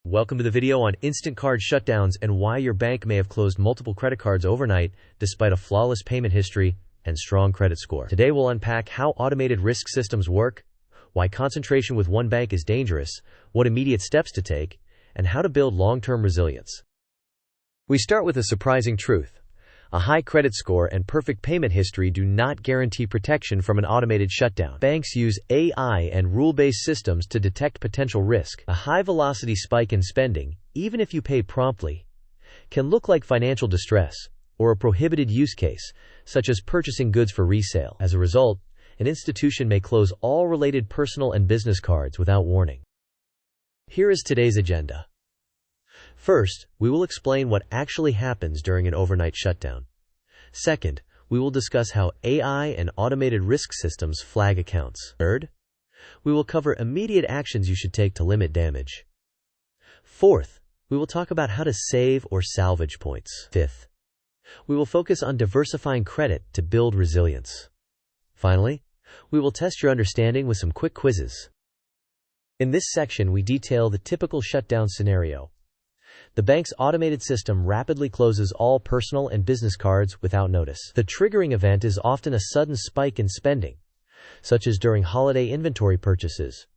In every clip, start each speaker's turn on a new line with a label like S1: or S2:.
S1: Welcome to the video on instant card shutdowns and why your bank may have closed multiple credit cards overnight despite a flawless payment history and strong credit score. Today we'll unpack how automated risk systems work, why concentration with one bank is dangerous, what immediate steps to take, and how to build long-term resilience. We start with a surprising truth. A high credit score and perfect payment history do not guarantee protection from an automated shutdown. Banks use AI and rule-based systems to detect potential risk. A high-velocity spike in spending, even if you pay promptly, can look like financial distress or a prohibited use case, such as purchasing goods for resale. As a result, an institution may close all related personal and business cards without warning. Here is today's agenda. First, we will explain what actually happens during an overnight shutdown. Second, we will discuss how AI and automated risk systems flag accounts. Third, we will cover immediate actions you should take to limit damage. Fourth, we will talk about how to save or salvage points. Fifth, we will focus on diversifying credit to build resilience. Finally, we will test your understanding with some quick quizzes. In this section, we detail the typical shutdown scenario. The bank's automated system rapidly closes all personal and business cards without notice. The triggering event is often a sudden spike in spending, such as during holiday inventory purchases,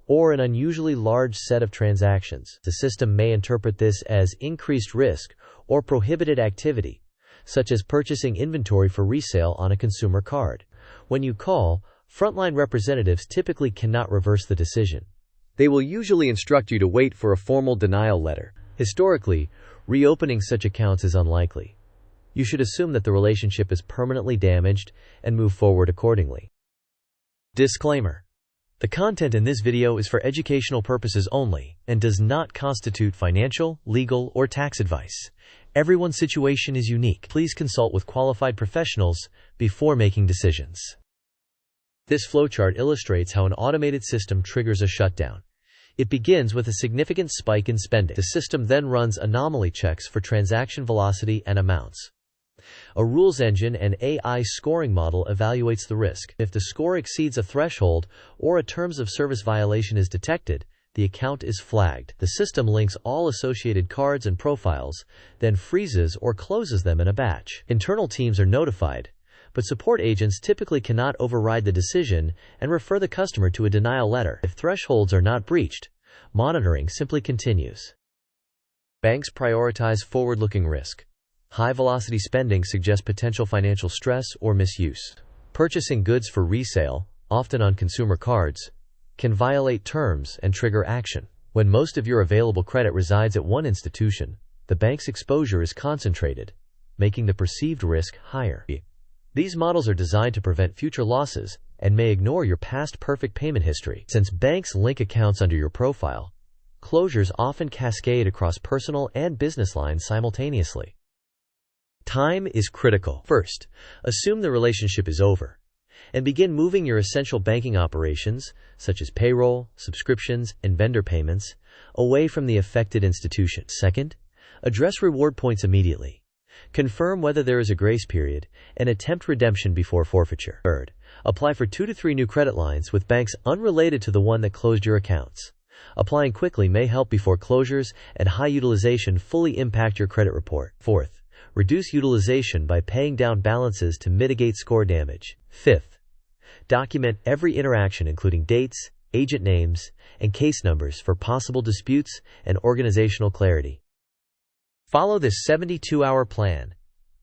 S1: or an unusually large set of transactions. The system may interpret this as increased risk or prohibited activity, such as purchasing inventory for resale on a consumer card. When you call, frontline representatives typically cannot reverse the decision. They will usually instruct you to wait for a formal denial letter. Historically, reopening such accounts is unlikely. You should assume that the relationship is permanently damaged and move forward accordingly. Disclaimer: the content in this video is for educational purposes only and does not constitute financial, legal, or tax advice. Everyone's situation is unique. Please consult with qualified professionals before making decisions. This flowchart illustrates how an automated system triggers a shutdown. It begins with a significant spike in spending. The system then runs anomaly checks for transaction velocity and amounts. A rules engine and AI scoring model evaluates the risk. If the score exceeds a threshold or a terms of service violation is detected, the account is flagged. The system links all associated cards and profiles, then freezes or closes them in a batch. Internal teams are notified, but support agents typically cannot override the decision and refer the customer to a denial letter. If thresholds are not breached, monitoring simply continues. Banks prioritize forward-looking risk. High-velocity spending suggests potential financial stress or misuse. Purchasing goods for resale, often on consumer cards, can violate terms and trigger action. When most of your available credit resides at one institution, the bank's exposure is concentrated, making the perceived risk higher. These models are designed to prevent future losses and may ignore your past perfect payment history. Since banks link accounts under your profile, closures often cascade across personal and business lines simultaneously. Time is critical. First, assume the relationship is over and begin moving your essential banking operations, such as payroll, subscriptions, and vendor payments, away from the affected institution. Second, address reward points immediately. Confirm whether there is a grace period and attempt redemption before forfeiture. Third, apply for 2 to 3 new credit lines with banks unrelated to the one that closed your accounts. Applying quickly may help before closures and high utilization fully impact your credit report. Fourth, reduce utilization by paying down balances to mitigate score damage. Fifth, document every interaction including dates, agent names, and case numbers for possible disputes and organizational clarity. Follow this 72-hour plan.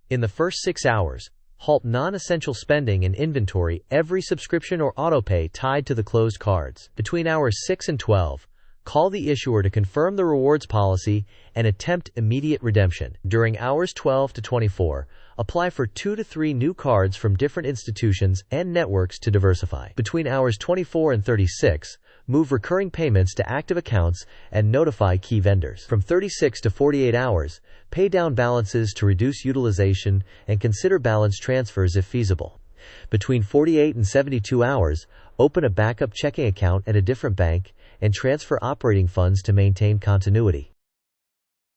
S1: In the first 6 hours, halt non-essential spending and inventory every subscription or autopay tied to the closed cards. Between hours 6 and 12, call the issuer to confirm the rewards policy and attempt immediate redemption. During hours 12 to 24, apply for 2 to 3 new cards from different institutions and networks to Diversify. Between hours 24 and 36, move recurring payments to active accounts and notify key vendors. From 36 to 48 hours, pay down balances to reduce utilization and consider balance transfers if feasible. Between 48 and 72 hours, open a backup checking account at a different bank and transfer operating funds to maintain continuity.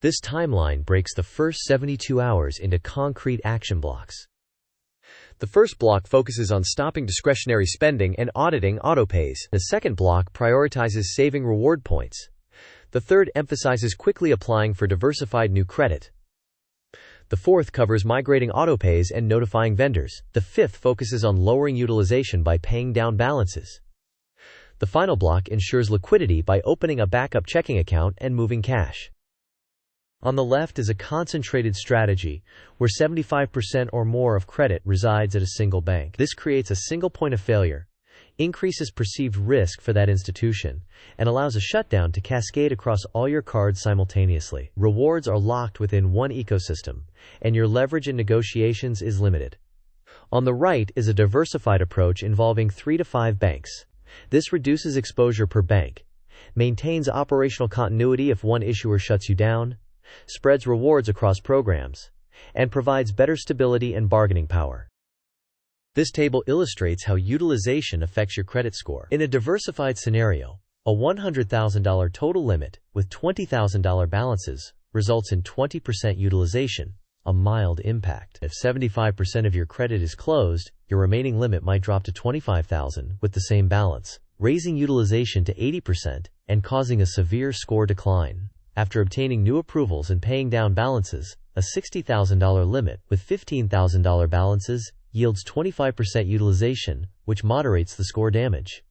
S1: This timeline breaks the first 72 hours into concrete action blocks. The first block focuses on stopping discretionary spending and auditing autopays. The second block prioritizes saving reward points. The third emphasizes quickly applying for diversified new credit. The fourth covers migrating autopays and notifying vendors. The fifth focuses on lowering utilization by paying down balances. The final block ensures liquidity by opening a backup checking account and moving cash. On the left is a concentrated strategy, where 75% or more of credit resides at a single bank. This creates a single point of failure, increases perceived risk for that institution, and allows a shutdown to cascade across all your cards simultaneously. Rewards are locked within one ecosystem, and your leverage in negotiations is limited. On the right is a diversified approach involving 3 to 5 banks. This reduces exposure per bank, maintains operational continuity if one issuer shuts you down, spreads rewards across programs, and provides better stability and bargaining power. This table illustrates how utilization affects your credit score. In a diversified scenario, a $100,000 total limit with $20,000 balances results in 20% utilization, a mild impact. If 75% of your credit is closed, your remaining limit might drop to $25,000 with the same balance, raising utilization to 80% and causing a severe score decline. After obtaining new approvals and paying down balances, a $60,000 limit with $15,000 balances yields 25% utilization, which moderates the score damage.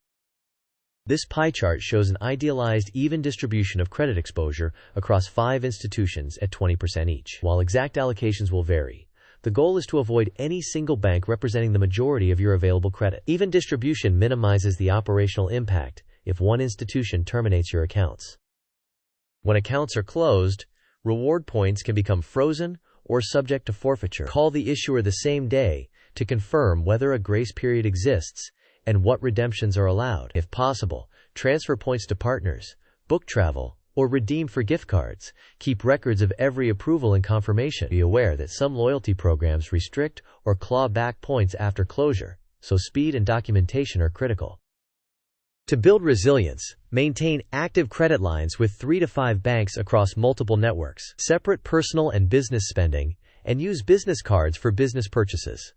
S1: This pie chart shows an idealized even distribution of credit exposure across 5 institutions at 20% each. While exact allocations will vary, the goal is to avoid any single bank representing the majority of your available credit. Even distribution minimizes the operational impact if one institution terminates your accounts. When accounts are closed, reward points can become frozen or subject to forfeiture. Call the issuer the same day to confirm whether a grace period exists and what redemptions are allowed. If possible, transfer points to partners, book travel, or redeem for gift cards. Keep records of every approval and confirmation. Be aware that some loyalty programs restrict or claw back points after closure, so speed and documentation are critical. To build resilience, maintain active credit lines with 3 to 5 banks across multiple networks. Separate personal and business spending, and use business cards for business purchases.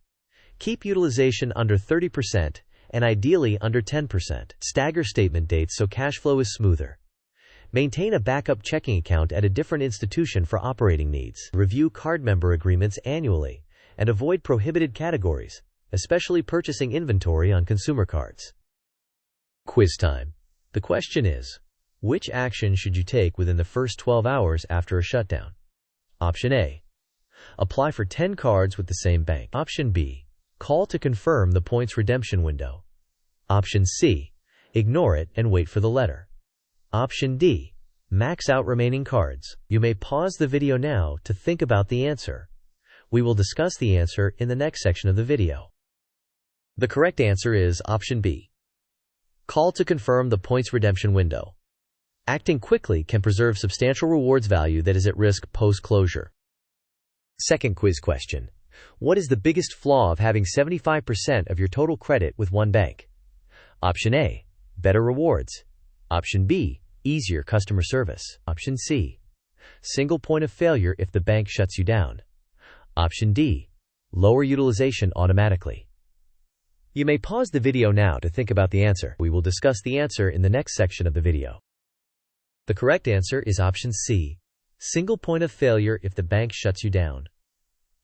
S1: Keep utilization under 30% and ideally under 10%. Stagger statement dates so cash flow is smoother. Maintain a backup checking account at a different institution for operating needs. Review card member agreements annually and avoid prohibited categories, especially purchasing inventory on consumer cards. Quiz time. The question is, which action should you take within the first 12 hours after a shutdown? Option A. Apply for 10 cards with the same bank. Option B. Call to confirm the points redemption window. Option C. Ignore it and wait for the letter. Option D. Max out remaining cards. You may pause the video now to think about the answer. We will discuss the answer in the next section of the video. The correct answer is option B. Call to confirm the points redemption window. Acting quickly can preserve substantial rewards value that is at risk post-closure. Second quiz question. What is the biggest flaw of having 75% of your total credit with one bank? Option A. Better rewards. Option B. Easier customer service. Option C. Single point of failure if the bank shuts you down. Option D. Lower utilization automatically. You may pause the video now to think about the answer. We will discuss the answer in the next section of the video. The correct answer is option C. Single point of failure if the bank shuts you down.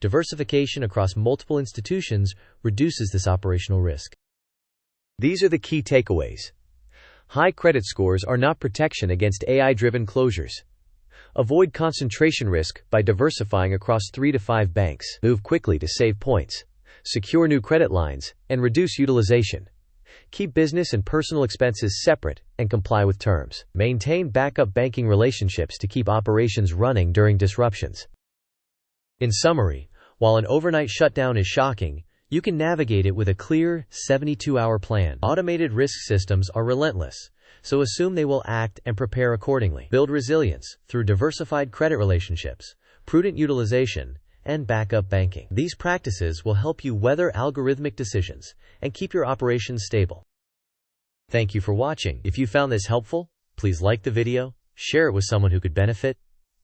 S1: Diversification across multiple institutions reduces this operational risk. These are the key takeaways. High credit scores are not protection against AI-driven closures. Avoid concentration risk by diversifying across 3 to 5 banks. Move quickly to save points, secure new credit lines, and reduce utilization. Keep business and personal expenses separate and comply with terms. Maintain backup banking relationships to keep operations running during disruptions. In summary, while an overnight shutdown is shocking, you can navigate it with a clear, 72-hour plan. Automated risk systems are relentless, so assume they will act and prepare accordingly. Build resilience through diversified credit relationships, prudent utilization, and backup banking. These practices will help you weather algorithmic decisions and keep your operations stable. Thank you for watching. If you found this helpful, please like the video, share it with someone who could benefit,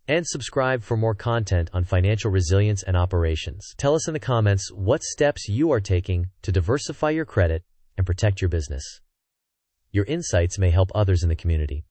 S1: and subscribe for more content on financial resilience and operations. Tell us in the comments what steps you are taking to diversify your credit and protect your business. Your insights may help others in the community.